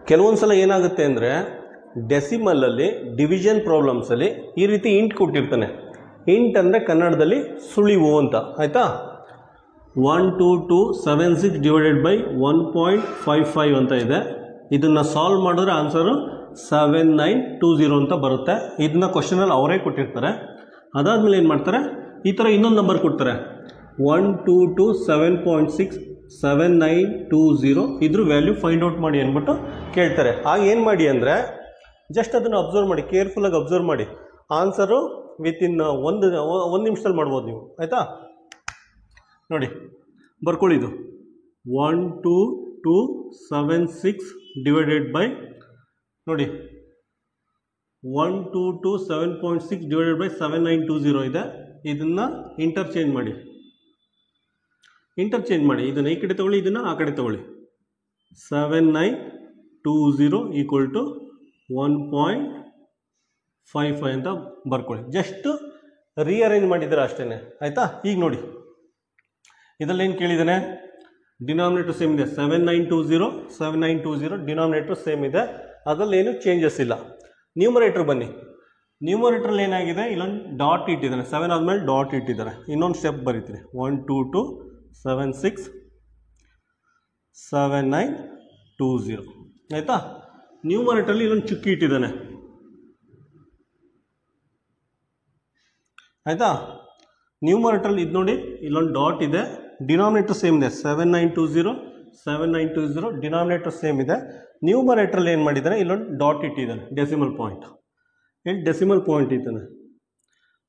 ಕೆಲವೊಂದು ಸಲ ಏನಾಗುತ್ತೆ ಅಂದರೆ ಡೆಸಿಮಲಲ್ಲಿ ಡಿವಿಷನ್ ಪ್ರಾಬ್ಲಮ್ಸಲ್ಲಿ ಈ ರೀತಿ ಇಂಟ್ ಕೊಟ್ಟಿರ್ತಾನೆ. ಇಂಟ್ ಅಂದರೆ ಕನ್ನಡದಲ್ಲಿ ಸುಳಿವು ಅಂತ, ಆಯಿತಾ. 1276 ಡಿವೈಡೆಡ್ ಬೈ 1.55 ಅಂತ ಇದೆ. ಇದನ್ನು ಸಾಲ್ವ್ ಮಾಡಿದ್ರೆ ಆನ್ಸರು 7920 ಅಂತ ಬರುತ್ತೆ. ಇದನ್ನ ಕ್ವಶನಲ್ಲಿ ಅವರೇ ಕೊಟ್ಟಿರ್ತಾರೆ. ಅದಾದಮೇಲೆ ಏನು ಮಾಡ್ತಾರೆ, ಈ ಥರ ಇನ್ನೊಂದು ನಂಬರ್ ಕೊಡ್ತಾರೆ, 1227.67920 ಇದ್ರ ವ್ಯಾಲ್ಯೂ ಫೈಂಡ್ ಔಟ್ ಮಾಡಿ ಅಂದ್ಬಿಟ್ಟು ಕೇಳ್ತಾರೆ. ಆಗ ಏನು ಮಾಡಿ ಅಂದರೆ ಜಸ್ಟ್ ಅದನ್ನು ಅಬ್ಸರ್ವ್ ಮಾಡಿ, ಕೇರ್ಫುಲ್ಲಾಗಿ ಅಬ್ಸರ್ವ್ ಮಾಡಿ. ಆನ್ಸರು ವಿತಿನ್ ಒಂದು ನಿಮಿಷದಲ್ಲಿ ಮಾಡ್ಬೋದು ನೀವು, ಆಯಿತಾ. ನೋಡಿ ಬರ್ಕೊಳ್ಳಿ, ಇದು 1227.6 ಡಿವೈಡೆಡ್ ಬೈ ನೋಡಿ 1227.6 ಡಿವೈಡೆಡ್ ಬೈ 7920 ಇದೆ. ಇದನ್ನು ಇಂಟರ್ಚೇಂಜ್ ಮಾಡಿ, ಇದನ್ನು ಈ ಕಡೆ ತಗೊಳ್ಳಿ, ಇದನ್ನು ಆ ಕಡೆ ತಗೊಳ್ಳಿ. 7920 ಈಕ್ವಲ್ ಟು 1.55 ಅಂತ ಬರ್ಕೊಳ್ಳಿ. ಜಸ್ಟ್ ರೀಅರೇಂಜ್ ಮಾಡಿದ್ದೀರ ಅಷ್ಟೇ, ಆಯಿತಾ. ಈಗ ನೋಡಿ ಇದರಲ್ಲಿ ಏನು ಕೇಳಿದ್ದಾನೆ, ಡಿನಾಮಿನೇಟರ್ ಸೇಮ್ ಇದೆ, 7920 ಡಿನಾಮಿನೇಟರ್ ಸೇಮ್ ಇದೆ, ಅದರಲ್ಲಿ ಏನು ಚೇಂಜಸ್ ಇಲ್ಲ. ನ್ಯೂಮರೇಟರ್ ಬನ್ನಿ, ನ್ಯೂಮರೇಟ್ರಲ್ಲಿ ಏನಾಗಿದೆ, ಇಲ್ಲೊಂದು ಡಾಟ್ ಇಟ್ಟಿದ್ದಾನೆ, 7 ಆದಮೇಲೆ ಡಾಟ್ ಇಟ್ಟಿದ್ದಾರೆ. ಇನ್ನೊಂದು ಸ್ಟೆಪ್ ಬರೀತೀನಿ, 1227.67920 ಆಯಿತಾ. ನ್ಯೂಮರೇಟ್ರಲ್ಲಿ ಇಲ್ಲೊಂದು ಚುಕ್ಕಿ ಇಟ್ಟಿದ್ದಾನೆ, ಆಯಿತಾ. ನ್ಯೂಮರೇಟ್ರಲ್ಲಿ ಇದು ನೋಡಿ, ಇಲ್ಲೊಂದು ಡಾಟ್ ಇದೆ, ಡಿನಾಮಿನೇಟರ್ ಸೇಮ್ ಇದೆ, 7920 ಡಿನಾಮಿನೇಟರ್ ಸೇಮ್ ಇದೆ. ನ್ಯೂಮರೇಟ್ರಲ್ಲಿ ಏನು ಮಾಡಿದ್ದಾನೆ, ಇಲ್ಲೊಂದು ಡಾಟ್ ಇಟ್ಟಿದ್ದಾನೆ, ಡೆಸಿಮಲ್ ಪಾಯಿಂಟ್. ಇಲ್ಲಿ ಡೆಸಿಮಲ್ ಪಾಯಿಂಟ್ ಇದ್ದಾನೆ.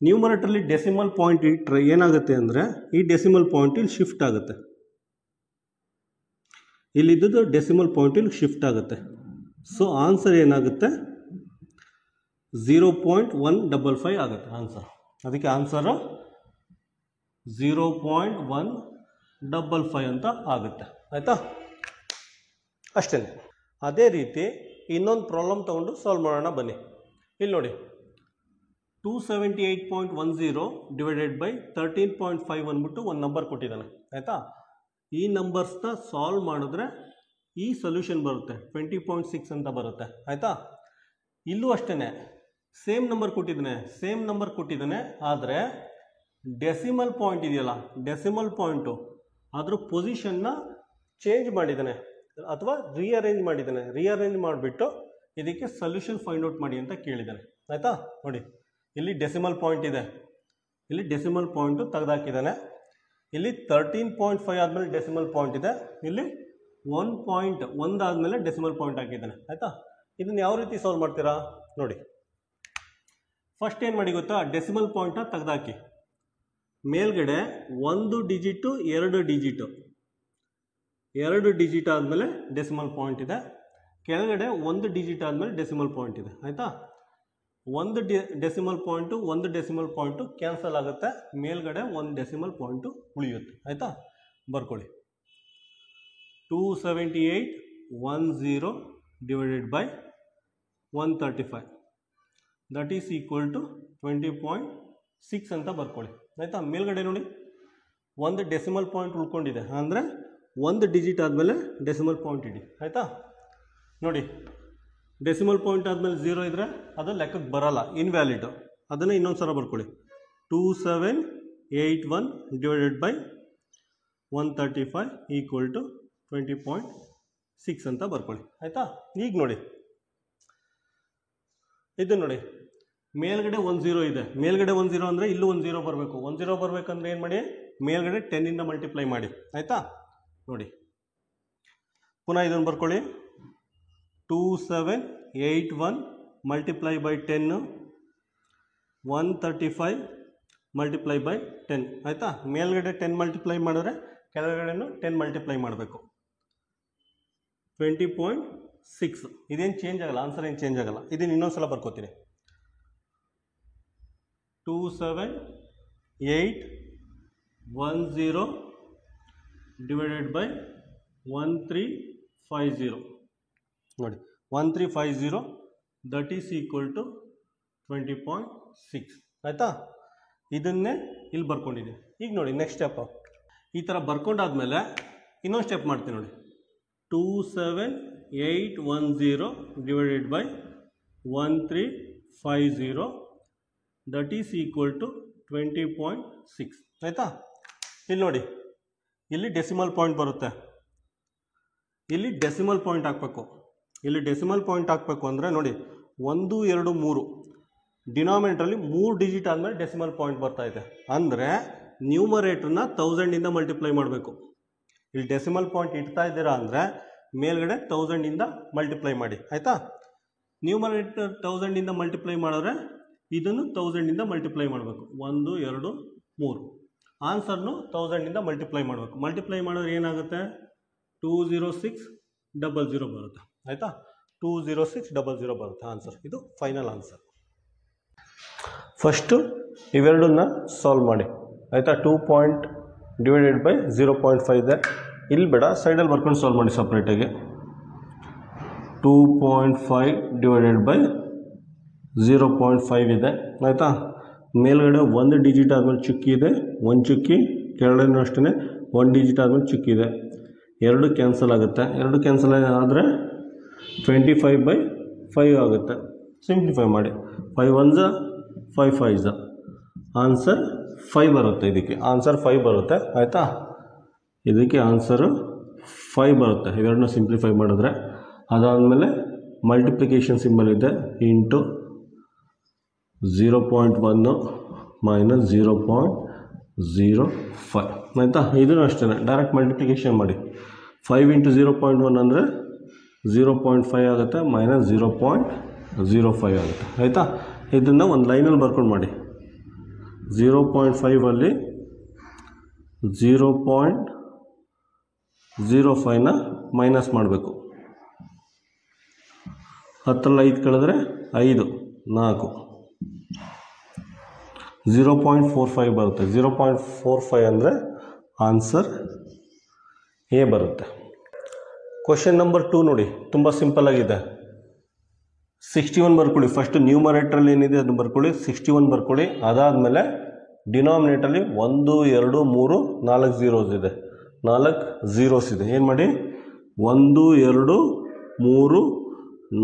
ನ್ಯೂಮರೇಟ್ರಲ್ಲಿ ಡೆಸಿಮಲ್ ಪಾಯಿಂಟ್ ಇಟ್ಟರೆ ಏನಾಗುತ್ತೆ ಅಂದರೆ ಈ ಡೆಸಿಮಲ್ ಪಾಯಿಂಟ್ ಇಲ್ಲಿ ಶಿಫ್ಟ್ ಆಗುತ್ತೆ, ಇಲ್ಲಿದ್ದು ಡೆಸಿಮಲ್ ಪಾಯಿಂಟ್ ಇಲ್ಲಿ ಶಿಫ್ಟ್ ಆಗುತ್ತೆ. ಸೊ ಆನ್ಸರ್ ಏನಾಗುತ್ತೆ, 0.155 ಆಗುತ್ತೆ ಆನ್ಸರ್. ಅದಕ್ಕೆ ಆನ್ಸರು 0.155 ಅಂತ ಆಗುತ್ತೆ, ಆಯಿತಾ. ಅಷ್ಟೇ. ಅದೇ ರೀತಿ ಇನ್ನೊಂದು ಪ್ರಾಬ್ಲಮ್ ತೊಗೊಂಡು ಸಾಲ್ವ್ ಮಾಡೋಣ ಬನ್ನಿ. ಇಲ್ಲಿ ನೋಡಿ 278.10 ಡಿವೈಡೆಡ್ ಬೈ 13.5 ಅಂದ್ಬಿಟ್ಟು ಒಂದು ನಂಬರ್ ಕೊಟ್ಟಿದ್ದಾನೆ, ಆಯಿತಾ. ಈ ನಂಬರ್ಸ್ನ ಸಾಲ್ವ್ ಮಾಡಿದ್ರೆ ಈ ಸೊಲ್ಯೂಷನ್ ಬರುತ್ತೆ, 20.6 ಅಂತ ಬರುತ್ತೆ, ಆಯಿತಾ. ಇಲ್ಲೂ ಅಷ್ಟೇ ಸೇಮ್ ನಂಬರ್ ಕೊಟ್ಟಿದ್ದಾನೆ, ಆದರೆ ಡೆಸಿಮಲ್ ಪಾಯಿಂಟ್ ಇದೆಯಲ್ಲ, ಡೆಸಿಮಲ್ ಪಾಯಿಂಟು ಅದ್ರ ಪೊಸಿಷನ್ನ ಚೇಂಜ್ ಮಾಡಿದ್ದಾನೆ ಅಥವಾ ರೀಅರೇಂಜ್ ಮಾಡಿದ್ದಾನೆ. ರೀಅರೇಂಜ್ ಮಾಡಿಬಿಟ್ಟು ಇದಕ್ಕೆ ಸೊಲ್ಯೂಷನ್ ಫೈಂಡ್ ಔಟ್ ಮಾಡಿ ಅಂತ ಕೇಳಿದ್ದಾನೆ, ಆಯಿತಾ. ನೋಡಿ ಇಲ್ಲಿ ಡೆಸಿಮಲ್ ಪಾಯಿಂಟ್ ಇದೆ, ಇಲ್ಲಿ ಡೆಸಿಮಲ್ ಪಾಯಿಂಟು ತೆಗೆದಾಕಿದ್ದಾನೆ. ಇಲ್ಲಿ 13.5 ಆದಮೇಲೆ ಡೆಸಿಮಲ್ ಪಾಯಿಂಟ್ ಇದೆ, ಇಲ್ಲಿ 1.1 ಆದಮೇಲೆ ಡೆಸಿಮಲ್ ಪಾಯಿಂಟ್ ಹಾಕಿದ್ದಾನೆ, ಆಯಿತಾ. ಇದನ್ನು ಯಾವ ರೀತಿ ಸಾಲ್ವ್ ಮಾಡ್ತೀರಾ ನೋಡಿ. ಫಸ್ಟ್ ಏನು ಮಾಡಿ ಗೊತ್ತಾ, ಡೆಸಿಮಲ್ ಪಾಯಿಂಟ್ನ ತೆಗೆದಾಕಿ. ಮೇಲ್ಗಡೆ 1 ಡಿಜಿಟು 2 ಡಿಜಿಟು, 2 ಡಿಜಿಟ್ ಆದಮೇಲೆ ಡೆಸಿಮಲ್ ಪಾಯಿಂಟ್ ಇದೆ. ಕೆಳಗಡೆ 1 ಡಿಜಿಟ್ ಆದಮೇಲೆ ಡೆಸಿಮಲ್ ಪಾಯಿಂಟ್ ಇದೆ, ಆಯಿತಾ. 1 ಡೆಸಿಮಲ್ ಪಾಯಿಂಟು ಕ್ಯಾನ್ಸಲ್ ಆಗುತ್ತೆ, ಮೇಲ್ಗಡೆ 1 ಡೆಸಿಮಲ್ ಪಾಯಿಂಟು ಉಳಿಯುತ್ತೆ, ಆಯಿತಾ. ಬರ್ಕೊಳ್ಳಿ, 278.10 divided by 135 that is equal to 20.6 ಅಂತ ಬರ್ಕೊಳ್ಳಿ, ಆಯಿತಾ. ಮೇಲ್ಗಡೆ ನೋಡಿ 1 ಡೆಸಿಮಲ್ ಪಾಯಿಂಟ್ ಉಳ್ಕೊಂಡಿದೆ, ಅಂದರೆ 1 ಡಿಜಿಟ್ ಆದಮೇಲೆ ಡೆಸಿಮಲ್ ಪಾಯಿಂಟ್ ಇಡಿ, ಆಯಿತಾ. ನೋಡಿ ಡೆಸಿಮಲ್ ಪಾಯಿಂಟ್ ಆದಮೇಲೆ 0 ಇದ್ದರೆ ಅದು ಲೆಕ್ಕಕ್ಕೆ ಬರಲ್ಲ, ಇನ್ವ್ಯಾಲಿಡು. ಅದನ್ನು ಇನ್ನೊಂದು ಸಲ ಬರ್ಕೊಳ್ಳಿ, 2781 ಡಿವೈಡೆಡ್ ಬೈ 135 ಈಕ್ವಲ್ ಟು 20.6 ಅಂತ ಬರ್ಕೊಳ್ಳಿ, ಆಯಿತಾ. ಈಗ ನೋಡಿ ಇದು ನೋಡಿ, ಮೇಲ್ಗಡೆ 10 ಇದೆ, ಮೇಲ್ಗಡೆ 10 ಅಂದರೆ ಇಲ್ಲೂ 10 ಬರಬೇಕು. 10 ಬರಬೇಕಂದ್ರೆ ಏನು ಮಾಡಿ, ಮೇಲ್ಗಡೆ 10ಇಂದ ಮಲ್ಟಿಪ್ಲೈ ಮಾಡಿ, ಆಯಿತಾ. ನೋಡಿ ಪುನಃ ಇದನ್ನು ಬರ್ಕೊಳ್ಳಿ, 2781 ಮಲ್ಟಿಪ್ಲೈ ಬೈ 10, 135 ಮಲ್ಟಿಪ್ಲೈ ಬೈ 10, ಆಯಿತಾ. ಮೇಲ್ಗಡೆ 10 ಮಲ್ಟಿಪ್ಲೈ ಮಾಡಿದ್ರೆ ಕೆಳಗಡೆನೂ 10 ಮಲ್ಟಿಪ್ಲೈ ಮಾಡಬೇಕು, 20.6. ಇದೇನು ಚೇಂಜ್ ಆಗಲ್ಲ, ಆನ್ಸರ್ ಏನು ಚೇಂಜ್ ಆಗಲ್ಲ. ಇದನ್ನು ಇನ್ನೊಂದು ಸಲ ಬರ್ಕೋತೀನಿ, 27810 ಡಿವೈಡೆಡ್ ಬೈ 1350 ನೋಡಿ, 1350 ದಟ್ ಈಸ್ ಈಕ್ವಲ್ ಟು 20.6, ಆಯಿತಾ. ಇದನ್ನೇ ಇಲ್ಲಿ ಬರ್ಕೊಂಡಿದ್ದೀನಿ. ಈಗ ನೋಡಿ ನೆಕ್ಸ್ಟ್ ಸ್ಟೆಪ್ ಈ ಥರ ಬರ್ಕೊಂಡಾದ್ಮೇಲೆ ಇನ್ನೊಂದು ಸ್ಟೆಪ್ ಮಾಡ್ತೀನಿ ನೋಡಿ, 2781 810 divided by 1350 that is equal to 20.6 ಆಯಿತಾ. ಇಲ್ಲಿ ನೋಡಿ, ಇಲ್ಲಿ ಡೆಸಿಮಲ್ ಪಾಯಿಂಟ್ ಬರುತ್ತೆ, ಇಲ್ಲಿ ಡೆಸಿಮಲ್ ಪಾಯಿಂಟ್ ಹಾಕಬೇಕು. ಇಲ್ಲಿ ಡೆಸಿಮಲ್ ಪಾಯಿಂಟ್ ಹಾಕಬೇಕು ಅಂದರೆ ನೋಡಿ 1 2 3 ಡಿನಾಮಿನೇಟ್ರಲ್ಲಿ 3 ಡಿಜಿಟ್ ಆದಮೇಲೆ ಡೆಸಿಮಲ್ ಪಾಯಿಂಟ್ ಬರ್ತಾ ಇದೆ. ಅಂದರೆ ನ್ಯೂಮರೇಟ್ರನ್ನ 1000ಇಂದ ಮಲ್ಟಿಪ್ಲೈ ಮಾಡಬೇಕು. ಇಲ್ಲಿ ಡೆಸಿಮಲ್ ಪಾಯಿಂಟ್ ಇಡ್ತಾ ಇದ್ದೀರಾ ಅಂದರೆ ಮೇಲ್ಗಡೆ 1000ಇಂದ ಮಲ್ಟಿಪ್ಲೈ ಮಾಡಿ ಆಯಿತಾ. ನ್ಯೂಮರೇಟರ್ 1000ಇಂದ ಮಲ್ಟಿಪ್ಲೈ ಮಾಡಿದ್ರೆ ಇದನ್ನು 1000ಇಂದ ಮಲ್ಟಿಪ್ಲೈ ಮಾಡಬೇಕು. 1 2 3 ಆನ್ಸರ್ನು 1000ಇಂದ ಮಲ್ಟಿಪ್ಲೈ ಮಾಡಬೇಕು. ಮಲ್ಟಿಪ್ಲೈ ಮಾಡಿದ್ರೆ ಏನಾಗುತ್ತೆ? 20600 ಬರುತ್ತೆ ಆಯಿತಾ. 20600 ಬರುತ್ತೆ ಆನ್ಸರ್. ಇದು ಫೈನಲ್ ಆನ್ಸರ್. ಫಸ್ಟು ಇವೆರಡನ್ನ ಸಾಲ್ವ್ ಮಾಡಿ ಆಯಿತಾ. 2 ಡಿವೈಡೆಡ್ ಬೈ 0.5 ಇದೆ, ಇಲ್ಲಿ ಬೇಡ, ಸೈಡಲ್ಲಿ ಬರ್ಕೊಂಡು ಸಾಲ್ವ್ ಮಾಡಿ ಸಪ್ರೇಟಾಗಿ. 2.5 ಡಿವೈಡೆಡ್ ಬೈ 0.5 ಇದೆ ಆಯಿತಾ. ಮೇಲ್ಗಡೆ 1 ಡಿಜಿಟ್ ಆದಮೇಲೆ ಚುಕ್ಕಿ ಇದೆ, 1 ಚುಕ್ಕಿ, ಕೆಳಗಡೆನೂ ಅಷ್ಟೇ 1 ಡಿಜಿಟ್ ಆದಮೇಲೆ ಚುಕ್ಕಿ ಇದೆ. 2 ಕ್ಯಾನ್ಸಲ್ ಆಗುತ್ತೆ, 2 ಕ್ಯಾನ್ಸಲ್ ಆದರೆ 25/5 ಆಗುತ್ತೆ. ಸಿಂಪ್ಲಿಫೈ ಮಾಡಿ, 5 1s 5 5s ಆನ್ಸರ್ 5 ಬರುತ್ತೆ. ಇದಕ್ಕೆ ಆನ್ಸರ್ 5 ಬರುತ್ತೆ ಆಯಿತಾ. ಇದಕ್ಕೆ ಆನ್ಸರು 5 ಬರುತ್ತೆ ಇವೆರಡನ್ನೂ ಸಿಂಪ್ಲಿಫೈ ಮಾಡಿದ್ರೆ. ಅದಾದಮೇಲೆ ಮಲ್ಟಿಪ್ಲಿಕೇಶನ್ ಸಿಂಬಲ್ ಇದೆ, ಇಂಟು 0.1 ಮೈನಸ್ 0.05 ಆಯಿತಾ. ಇದೂ ಅಷ್ಟೇ ಡೈರೆಕ್ಟ್ ಮಲ್ಟಿಪ್ಲಿಕೇಶನ್ ಮಾಡಿ. 5 ಇಂಟು 0.1 ಅಂದರೆ 0.5 ಆಗುತ್ತೆ, ಮೈನಸ್ 0.05 ಆಗುತ್ತೆ ಆಯಿತಾ. ಇದನ್ನು ಒಂದು ಲೈನಲ್ಲಿ ಬರ್ಕೊಂಡು ಮಾಡಿ. 0.5 0.05ನ ಮೈನಸ್ ಮಾಡಬೇಕು. 10ರಲ್ಲಿ 5 ಕಳೆದ್ರೆ 5 4 0.45 ಬರುತ್ತೆ. 0.45 ಅಂದರೆ ಆನ್ಸರ್ ಎ ಬರುತ್ತೆ. ಕ್ವಶನ್ ನಂಬರ್ 2 ನೋಡಿ, ತುಂಬ ಸಿಂಪಲ್ ಆಗಿದೆ. 61 ಬರ್ಕೊಳ್ಳಿ. ಫಸ್ಟ್ ನ್ಯೂಮರೇಟ್ರಲ್ಲಿ ಏನಿದೆ ಅದನ್ನು ಬರ್ಕೊಳ್ಳಿ, 61 ಬರ್ಕೊಳ್ಳಿ. ಅದಾದಮೇಲೆ ಡಿನಾಮಿನೇಟ್ರಲ್ಲಿ 1 2 3 4 ಝೀರೋಸ್ ಇದೆ, 4 ಝೀರೋಸ್ ಇದೆ. ಏನು ಮಾಡಿ, 1 2 3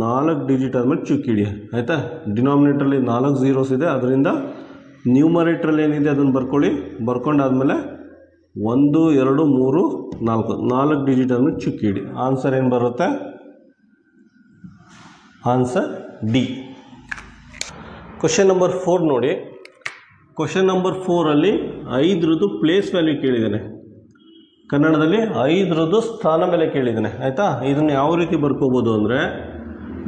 4 ಡಿಜಿಟ್ ಆದಮೇಲೆ ಚುಕ್ಕಿಡಿ ಆಯಿತಾ. ಡಿನಾಮಿನೇಟ್ರಲ್ಲಿ 4 ಝೀರೋಸ್ ಇದೆ, ಅದರಿಂದ ನ್ಯೂಮರೇಟ್ರಲ್ಲಿ ಏನಿದೆ ಅದನ್ನು ಬರ್ಕೊಳ್ಳಿ. ಬರ್ಕೊಂಡಾದ್ಮೇಲೆ 1 2 3 4 ಡಿಜಿಟ್ ಆದಮೇಲೆ ಚುಕ್ಕಿಡಿ. ಆನ್ಸರ್ ಏನು ಬರುತ್ತೆ? Answer D. ಕ್ವಶನ್ ನಂಬರ್ 4 ನೋಡಿ. ಕ್ವಶನ್ ನಂಬರ್ 4ಅಲ್ಲಿ 5ರದ್ದು ಪ್ಲೇಸ್ ವ್ಯಾಲ್ಯೂ ಕೇಳಿದ್ದಾನೆ. ಕನ್ನಡದಲ್ಲಿ 5ರದ್ದು ಸ್ಥಾನ ಬೆಲೆ ಕೇಳಿದ್ದಾನೆ ಆಯಿತಾ. ಇದನ್ನು ಯಾವ ರೀತಿ ಬರ್ಕೋಬೋದು ಅಂದರೆ,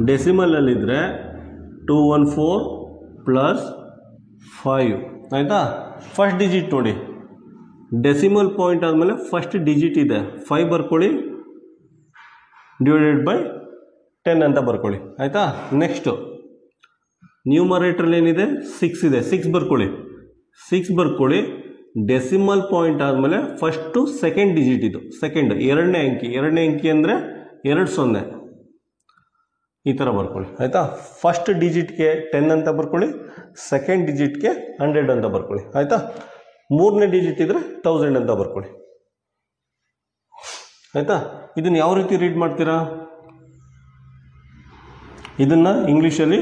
ಡೆಸಿಮಲಲ್ಲಿದ್ದರೆ 214 ಪ್ಲಸ್ 5 ಆಯಿತಾ. ಫಸ್ಟ್ ಡಿಜಿಟ್ ನೋಡಿ, ಡೆಸಿಮಲ್ ಪಾಯಿಂಟ್ ಆದಮೇಲೆ ಫಸ್ಟ್ ಡಿಜಿಟ್ ಇದೆ, 5 ಬರ್ಕೊಳ್ಳಿ, ಡಿವೈಡೆಡ್ ಬೈ 10 ಅಂತ ಬರ್ಕೊಳ್ಳಿ ಆಯಿತಾ. ನೆಕ್ಸ್ಟು ನ್ಯೂಮರೇಟ್ರಲ್ಲಿ ಏನಿದೆ 6 ಇದೆ, 6 ಬರ್ಕೊಳ್ಳಿ, 6 ಬರ್ಕೊಳ್ಳಿ. ಡೆಸಿಮಲ್ ಪಾಯಿಂಟ್ ಆದಮೇಲೆ ಫಸ್ಟು ಸೆಕೆಂಡ್ ಡಿಜಿಟ್ ಇದು, ಸೆಕೆಂಡ್ ಎರಡನೇ ಅಂಕಿ ಅಂದರೆ 2 0 ಈ ಥರ ಬರ್ಕೊಳ್ಳಿ ಆಯಿತಾ. ಫಸ್ಟ್ ಡಿಜಿಟ್ಗೆ 10 ಅಂತ ಬರ್ಕೊಳ್ಳಿ, ಸೆಕೆಂಡ್ ಡಿಜಿಟ್ಗೆ 100 ಅಂತ ಬರ್ಕೊಳ್ಳಿ ಆಯಿತಾ. ಮೂರನೇ ಡಿಜಿಟ್ ಇದ್ದರೆ 1000 ಅಂತ ಬರ್ಕೊಳ್ಳಿ ಆಯಿತಾ. ಇದನ್ನು ಯಾವ ರೀತಿ ರೀಡ್ ಮಾಡ್ತೀರಾ? ಇದನ್ನು ಇಂಗ್ಲೀಷಲ್ಲಿ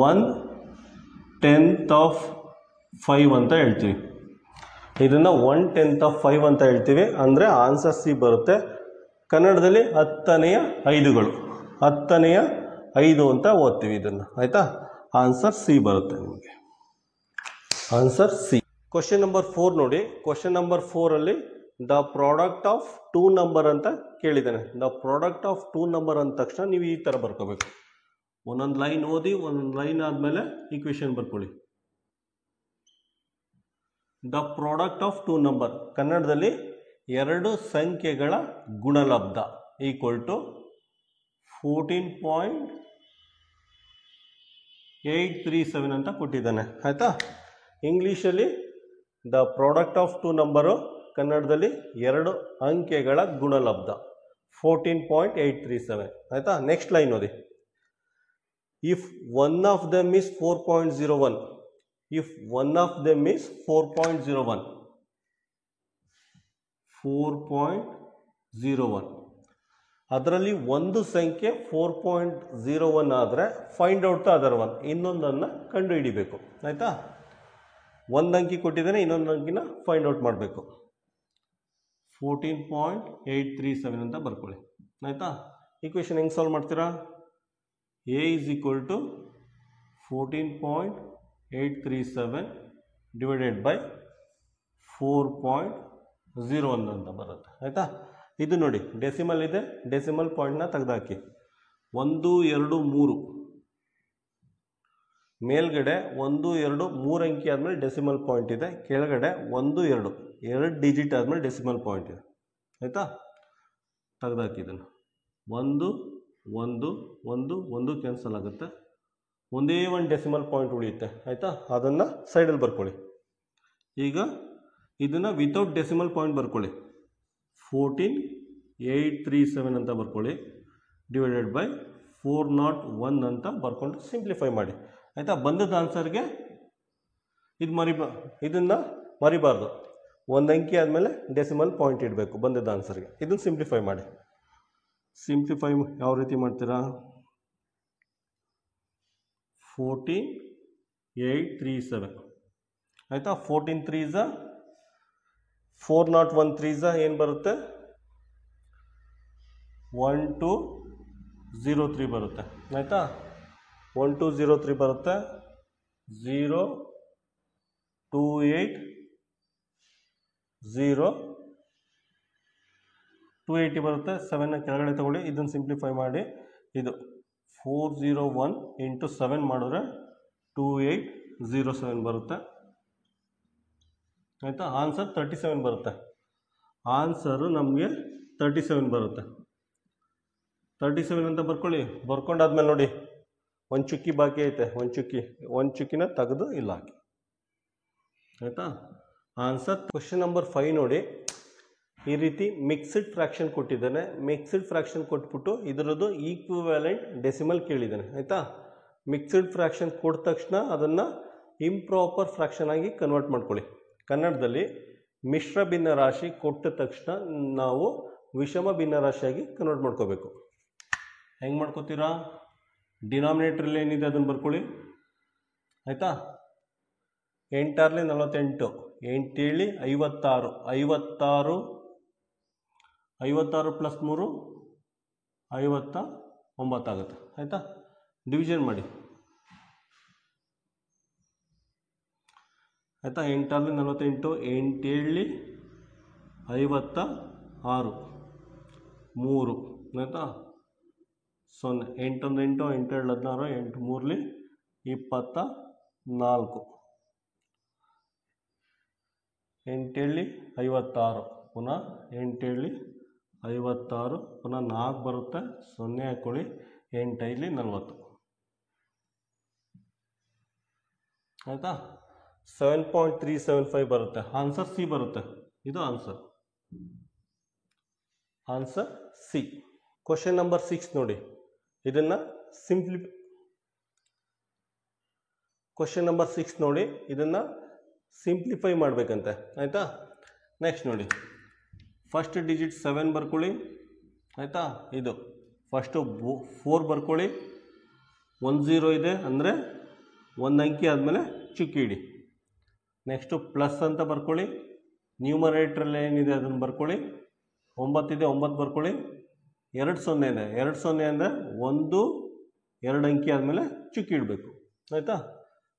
1/10 ಅಂತ ಹೇಳ್ತೀವಿ. ಇದನ್ನು 1/10 ಅಂತ ಹೇಳ್ತೀವಿ. ಅಂದರೆ ಆನ್ಸರ್ ಸಿ ಬರುತ್ತೆ. ಕನ್ನಡದಲ್ಲಿ 10ನೇ 5ಗಳು, 10ನೇ 5 ಅಂತ ಓದ್ತೀವಿ ಇದನ್ನು ಆಯಿತಾ. ಆನ್ಸರ್ ಸಿ ಬರುತ್ತೆ ನಿಮಗೆ, ಆನ್ಸರ್ ಸಿ. ಕ್ವಶನ್ ನಂಬರ್ 4 ನೋಡಿ. ಕ್ವಶನ್ ನಂಬರ್ 4ಅಲ್ಲಿ ದ ಪ್ರಾಡಕ್ಟ್ ಆಫ್ 2 ನಂಬರ್ ಅಂತ ಕೇಳಿದ್ದಾನೆ. ದ ಪ್ರಾಡಕ್ಟ್ ಆಫ್ 2 ನಂಬರ್ ಅಂದ ತಕ್ಷಣ ನೀವು ಈ ಥರ ಬರ್ಕೋಬೇಕು. ಒಂದೊಂದು ಲೈನ್ ಓದಿ, ಒಂದೊಂದು ಲೈನ್ ಆದಮೇಲೆ ಈಕ್ವೇಷನ್ ಬರ್ಕೊಳ್ಳಿ. ದ ಪ್ರಾಡಕ್ಟ್ ಆಫ್ 2 ನಂಬರ್, ಕನ್ನಡದಲ್ಲಿ 2 ಸಂಖ್ಯೆಗಳ ಗುಣಲಬ್ಧ ಈಕ್ವಲ್ ಟು 14.837 ಅಂತ ಕೊಟ್ಟಿದ್ದಾನೆ ಆಯಿತಾ. ಇಂಗ್ಲೀಷಲ್ಲಿ ದ ಪ್ರಾಡಕ್ಟ್ ಆಫ್ 2 ನಂಬರು, ಕನ್ನಡದಲ್ಲಿ 2 ಅಂಕೆಗಳ ಗುಣಲಬ್ಧ 14.837 ಆಯಿತಾ. ನೆಕ್ಸ್ಟ್ ಲೈನ್ ಓದಿ. If one of them is 4.01, if one of them is 4.01, ಅದರಲ್ಲಿ ಒಂದು ಸಂಖ್ಯೆ 4.01 ಆದರೆ find out the other one, ಇನ್ನೊಂದನ್ನು ಕಂಡುಹಿಡಿಬೇಕು. ಆಯಿತಾ, ಒಂದು ಅಂಕಿ ಕೊಟ್ಟಿದ್ದೇನೆ, ಇನ್ನೊಂದು ಅಂಕಿನ ಫೈಂಡ್ ಔಟ್ ಮಾಡಬೇಕು. 14.837 ಅಂತ ಬರ್ಕೊಳ್ಳಿ. ಆಯಿತಾ, ಈಕ್ವೇಷನ್ ಹೆಂಗೆ ಸಾಲ್ವ್ ಮಾಡ್ತೀರಾ? A is equal to 14.837 divided by 4.01 ಅಂತ ಬರುತ್ತೆ. ಆಯಿತಾ, ಇದು ನೋಡಿ ಡೆಸಿಮಲ್ ಇದೆ, ಡೆಸಿಮಲ್ ಪಾಯಿಂಟ್ನ ತೆಗೆದಾಕಿ. 1 2 3 ಮೇಲ್ಗಡೆ 1 2 3 ಅಂಕಿ ಆದಮೇಲೆ ಡೆಸಿಮಲ್ ಪಾಯಿಂಟ್ ಇದೆ, ಕೆಳಗಡೆ 1 2 2 ಡಿಜಿಟ್ ಆದಮೇಲೆ ಡೆಸಿಮಲ್ ಪಾಯಿಂಟ್ ಇದೆ. ಆಯಿತಾ, ತೆಗೆದಾಕಿ ಇದನ್ನು. 1 1 1 1 ಕ್ಯಾನ್ಸಲ್ ಆಗುತ್ತೆ, ಒಂದೇ ಒಂದು ಡೆಸಿಮಲ್ ಪಾಯಿಂಟ್ ಉಳಿಯುತ್ತೆ. ಆಯಿತಾ, ಅದನ್ನು ಸೈಡಲ್ಲಿ ಬರ್ಕೊಳ್ಳಿ. ಈಗ ಇದನ್ನು ವಿತೌಟ್ ಡೆಸಿಮಲ್ ಪಾಯಿಂಟ್ ಬರ್ಕೊಳ್ಳಿ. 14.837 ಅಂತ ಬರ್ಕೊಳ್ಳಿ, ಡಿವೈಡೆಡ್ ಬೈ 401 ಅಂತ ಬರ್ಕೊಂಡು ಸಿಂಪ್ಲಿಫೈ ಮಾಡಿ. ಆಯಿತಾ, ಬಂದದ ಆನ್ಸರ್ಗೆ ಇದನ್ನು ಮರಿಬಾರ್ದು, ಒಂದು ಅಂಕಿ ಆದಮೇಲೆ ಡೆಸಿಮಲ್ ಪಾಯಿಂಟ್ ಇಡಬೇಕು ಬಂದದ ಆನ್ಸರ್ಗೆ. ಇದನ್ನು ಸಿಂಪ್ಲಿಫೈ ಮಾಡಿ. ಸಿಂಪ್ಲಿಫೈ ಯಾವ ರೀತಿ ಮಾಡ್ತೀರಾ? 14.837 ಆಯಿತಾ, 14 3 401 3 ಏನು ಬರುತ್ತೆ? 1203 ಬರುತ್ತೆ. ಆಯಿತಾ, 1203 ಬರುತ್ತೆ. 280 ಬರುತ್ತೆ. 7ನ ಕೆಳಗಡೆ ತಗೊಳ್ಳಿ, ಇದನ್ನು ಸಿಂಪ್ಲಿಫೈ ಮಾಡಿ. ಇದು 401 ಇಂಟು 7 ಮಾಡಿದ್ರೆ 2807 ಬರುತ್ತೆ. ಆಯಿತಾ, ಆನ್ಸರ್ 37 ಬರುತ್ತೆ. ಆನ್ಸರು ನಮಗೆ 37 ಬರುತ್ತೆ. 37 ಅಂತ ಬರ್ಕೊಳ್ಳಿ. ಬರ್ಕೊಂಡಾದ್ಮೇಲೆ ನೋಡಿ ಒಂದು ಚುಕ್ಕಿ ಬಾಕಿ ಐತೆ, ಒಂದು ಚುಕ್ಕಿನ ತೆಗೆದು ಇಲ್ಲ ಹಾಕಿ. ಆಯಿತಾ, ಆನ್ಸರ್. ಕ್ವಶನ್ ನಂಬರ್ 5 ನೋಡಿ, ಈ ರೀತಿ ಮಿಕ್ಸ್ಡ್ ಫ್ರ್ಯಾಕ್ಷನ್ ಕೊಟ್ಟಿದ್ದಾನೆ. ಮಿಕ್ಸ್ಡ್ ಫ್ರ್ಯಾಕ್ಷನ್ ಕೊಟ್ಬಿಟ್ಟು ಇದರದ್ದು ಈಕ್ವಿವ್ಯಾಲೆಂಟ್ ಡೆಸಿಮಲ್ ಕೇಳಿದ್ದಾನೆ. ಆಯಿತಾ, ಮಿಕ್ಸ್ಡ್ ಫ್ರ್ಯಾಕ್ಷನ್ ಕೊಟ್ಟ ತಕ್ಷಣ ಅದನ್ನು ಇಂಪ್ರಾಪರ್ ಫ್ರ್ಯಾಕ್ಷನ್ ಆಗಿ ಕನ್ವರ್ಟ್ ಮಾಡ್ಕೊಳ್ಳಿ. ಕನ್ನಡದಲ್ಲಿ ಮಿಶ್ರ ಭಿನ್ನರಾಶಿ ಕೊಟ್ಟ ತಕ್ಷಣ ನಾವು ವಿಷಮ ಭಿನ್ನರಾಶಿಯಾಗಿ ಕನ್ವರ್ಟ್ ಮಾಡ್ಕೋಬೇಕು. ಹೆಂಗೆ ಮಾಡ್ಕೋತೀರಾ? ಡಿನಾಮಿನೇಟ್ರಲ್ಲಿ ಏನಿದೆ ಅದನ್ನು ಬರ್ಕೊಳ್ಳಿ. ಆಯಿತಾ, 8 6 48, 8 7 56, 56 ಪ್ಲಸ್ 3 59 ಆಗುತ್ತೆ. ಆಯಿತಾ, ಡಿವಿಷನ್ ಮಾಡಿ. ಆಯಿತಾ, 8 6 48, 8 7 56, 3. ಆಯಿತಾ, 0. 8 1 8, 8 2 16, 8 3 24, 8 7 56, ಪುನಃ 8 7 56, ಪುನಃ 4 ಬರುತ್ತೆ, 0 ಹಾಕೊಳ್ಳಿ, 8 5 40. ಆಯಿತಾ, 7.375 ಬರುತ್ತೆ. ಆನ್ಸರ್ ಸಿ ಬರುತ್ತೆ. ಇದು ಆನ್ಸರ್ ಸಿ. ಕ್ವಶನ್ ನಂಬರ್ 6 ನೋಡಿ, ಇದನ್ನು ಕ್ವಶನ್ ನಂಬರ್ 6 ನೋಡಿ, ಇದನ್ನು ಸಿಂಪ್ಲಿಫೈ ಮಾಡಬೇಕಂತೆ. ಆಯಿತಾ, ನೆಕ್ಸ್ಟ್ ನೋಡಿ, ಫಸ್ಟ್ ಡಿಜಿಟ್ 7 ಬರ್ಕೊಳ್ಳಿ. ಆಯಿತಾ, ಇದು ಫಸ್ಟು 4 ಬರ್ಕೊಳ್ಳಿ. 1 0 ಇದೆ ಅಂದರೆ ಒಂದು ಅಂಕಿ ಆದಮೇಲೆ ಚುಕ್ಕಿ ಇಡಿ. ನೆಕ್ಸ್ಟು ಪ್ಲಸ್ ಅಂತ ಬರ್ಕೊಳ್ಳಿ. ನ್ಯೂಮರೇಟ್ರಲ್ಲಿ ಏನಿದೆ ಅದನ್ನು ಬರ್ಕೊಳ್ಳಿ. 9 ಇದೆ, 9 ಬರ್ಕೊಳ್ಳಿ. 2 0 ಇದೆ, 2 0 ಅಂದರೆ 1 2 ಅಂಕಿ ಆದಮೇಲೆ ಚುಕ್ಕಿ ಇಡಬೇಕು. ಆಯಿತಾ,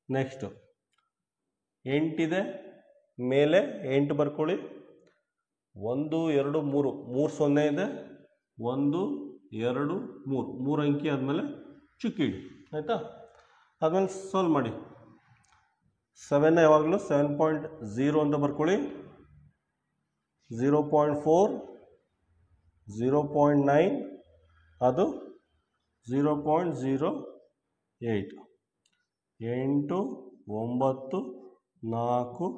ನೆಕ್ಸ್ಟು 8 ಇದೆ, ಮೇಲೆ 8 ಬರ್ಕೊಳ್ಳಿ. 1 2 3, 3 0 ಇದೆ, 1 2 3 ಅಂಕಿ ಆದಮೇಲೆ ಚುಕ್ಕಿ ಇಡಿ. ಆಯಿತಾ, ಆದಮೇಲೆ ಸಾಲ್ವ್ ಮಾಡಿ. 7 ಯಾವಾಗಲೂ 7.0 ಅಂತ ಬರ್ಕೊಳ್ಳಿ. 0.4, 0.9, ಅದು 0.08, 8 9 4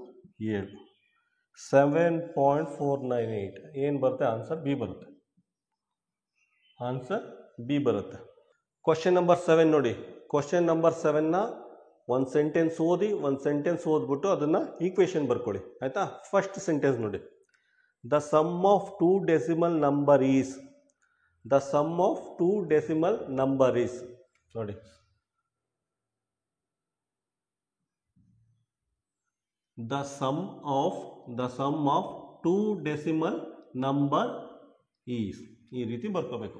7, 7.498 ಏನು ಬರುತ್ತೆ? ಆನ್ಸರ್ ಬಿ ಬರುತ್ತೆ. ಆನ್ಸರ್ ಬಿ ಬರುತ್ತೆ. ಕ್ವಶನ್ ನಂಬರ್ 7 ನೋಡಿ. ಕ್ವಶನ್ ನಂಬರ್ 7ನ ಒಂದು ಸೆಂಟೆನ್ಸ್ ಓದಿ, ಒಂದು ಸೆಂಟೆನ್ಸ್ ಓದ್ಬಿಟ್ಟು ಅದನ್ನು ಈಕ್ವೇಷನ್ ಬರ್ಕೊಳ್ಳಿ. ಆಯಿತಾ, ಫಸ್ಟ್ ಸೆಂಟೆನ್ಸ್ ನೋಡಿ. The sum of 2 decimal number is the sum of two decimal number is, ನೋಡಿ the sum of two decimal number is, ಈ ರೀತಿ ಬರ್ಕೋಬೇಕು.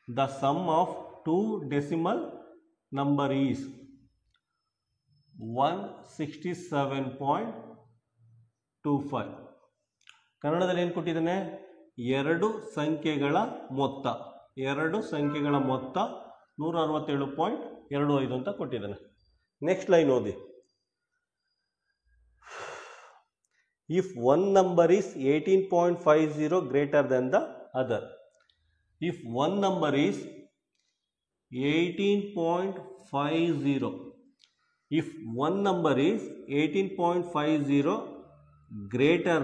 the sum of two decimal number is 167.25. ಕನ್ನಡದಲ್ಲಿ ಏನು ಕೊಟ್ಟಿದ್ದಾನೆ? ಎರಡು ಸಂಖ್ಯೆಗಳ ಮೊತ್ತ 167.25 ಅಂತ ಕೊಟ್ಟಿದ್ದಾನೆ. ನೆಕ್ಸ್ಟ್ ಲೈನ್ ಓದಿ. If one number is 18.50 greater than the other. If one number is 18.50, if one number is 18.50 greater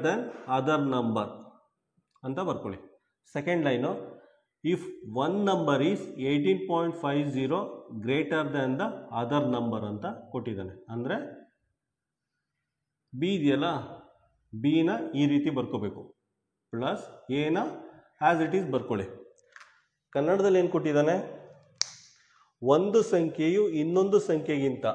than other number ಅಂತ ಬರ್ಕೊಳ್ಳಿ. Second line, if one number is 18.50 greater than the other number ಅಂತ ಕೊಟ್ಟಿದ್ದಾನೆ. ಅಂದರೆ B ಇದೆಯಲ್ಲ, ಬಿನ ಈ ರೀತಿ ಬರ್ಕೋಬೇಕು, plus ಎನ as it is ಬರ್ಕೊಳ್ಳಿ. ಕನ್ನಡದಲ್ಲಿ ಏನು ಕೊಟ್ಟಿದ್ದಾನೆ? ಒಂದು ಸಂಖ್ಯೆಯು ಇನ್ನೊಂದು ಸಂಖ್ಯೆಗಿಂತ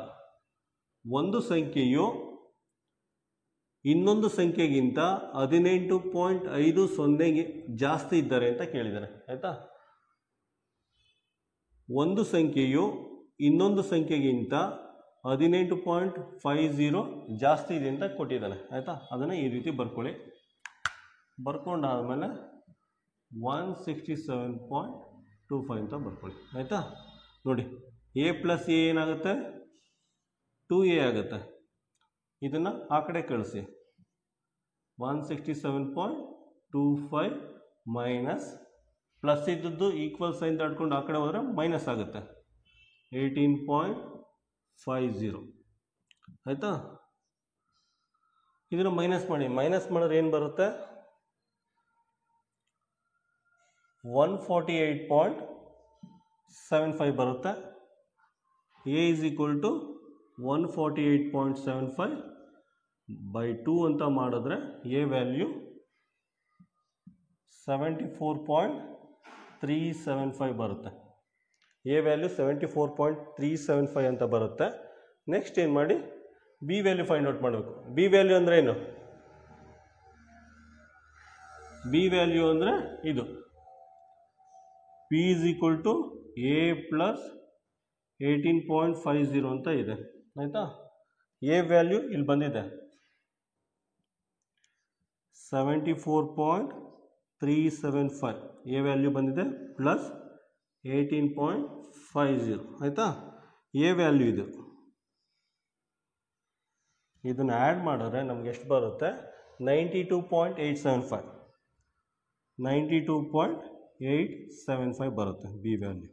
18.50 ಜಾಸ್ತಿ ಇದ್ದಾರೆ ಅಂತ ಕೇಳಿದ್ದಾರೆ. ಆಯಿತಾ? ಒಂದು ಸಂಖ್ಯೆಯು ಇನ್ನೊಂದು ಸಂಖ್ಯೆಗಿಂತ 18.50 ಜಾಸ್ತಿ ಇದೆ ಅಂತ ಕೊಟ್ಟಿದ್ದಾನೆ. ಆಯಿತಾ? ಅದನ್ನು ಈ ರೀತಿ ಬರ್ಕೊಳ್ಳಿ. ಬರ್ಕೊಂಡಾದ್ಮೇಲೆ 167.25 ಅಂತ ಬರ್ಕೊಳ್ಳಿ. ಆಯಿತಾ? ನೋಡಿ, ಎ ಪ್ಲಸ್ ಎ ಏನಾಗುತ್ತೆ? 2a ಆಗುತ್ತೆ. ಇದನ್ನು ಆ ಕಡೆ ಕಳಿಸಿ. 167.25 ಮೈನಸ್ ಪ್ಲಸ್ ಇದ್ದದ್ದು ಈಕ್ವಲ್ ಸೈನ್ ದಾಟ್ಕೊಂಡು ಆ ಕಡೆ ಹೋದರೆ ಮೈನಸ್ ಆಗುತ್ತೆ. 18.50. ಆಯಿತಾ? ಇದನ್ನು ಮೈನಸ್ ಮಾಡಿದ್ರೆ ಏನು ಬರುತ್ತೆ? 148.75 ಬರುತ್ತೆ. A is equal to 148.75 by 2 ಅಂತ ಮಾಡಿದ್ರೆ ಎ ವ್ಯಾಲ್ಯೂ 74.375 ಬರುತ್ತೆ. ಎ ವ್ಯಾಲ್ಯೂ 74.375 ಅಂತ ಬರುತ್ತೆ. ನೆಕ್ಸ್ಟ್ ಏನು ಮಾಡಿ? ಬಿ ವ್ಯಾಲ್ಯೂ ಫೈಂಡ್ ಔಟ್ ಮಾಡಬೇಕು. ಬಿ ವ್ಯಾಲ್ಯೂ ಅಂದರೆ ಏನು? ಬಿ ವ್ಯಾಲ್ಯೂ ಅಂದರೆ ಇದು, p is equal to a plus 18.50 ಅಂತ ಇದೆ. ಆಯಿತಾ? ಎ ವ್ಯಾಲ್ಯೂ ಇಲ್ಲಿ ಬಂದಿದೆ 74.375. ಎ ವ್ಯಾಲ್ಯೂ ಬಂದಿದೆ ಪ್ಲಸ್ 18.50. ಆಯಿತಾ? ಎ ವ್ಯಾಲ್ಯೂ ಇದು. ಇದನ್ನು ಆ್ಯಡ್ ಮಾಡಿದ್ರೆ ನಮ್ಗೆ ಎಷ್ಟು ಬರುತ್ತೆ? 92.875. 92.875 ಬರುತ್ತೆ ಬಿ ವ್ಯಾಲ್ಯೂ.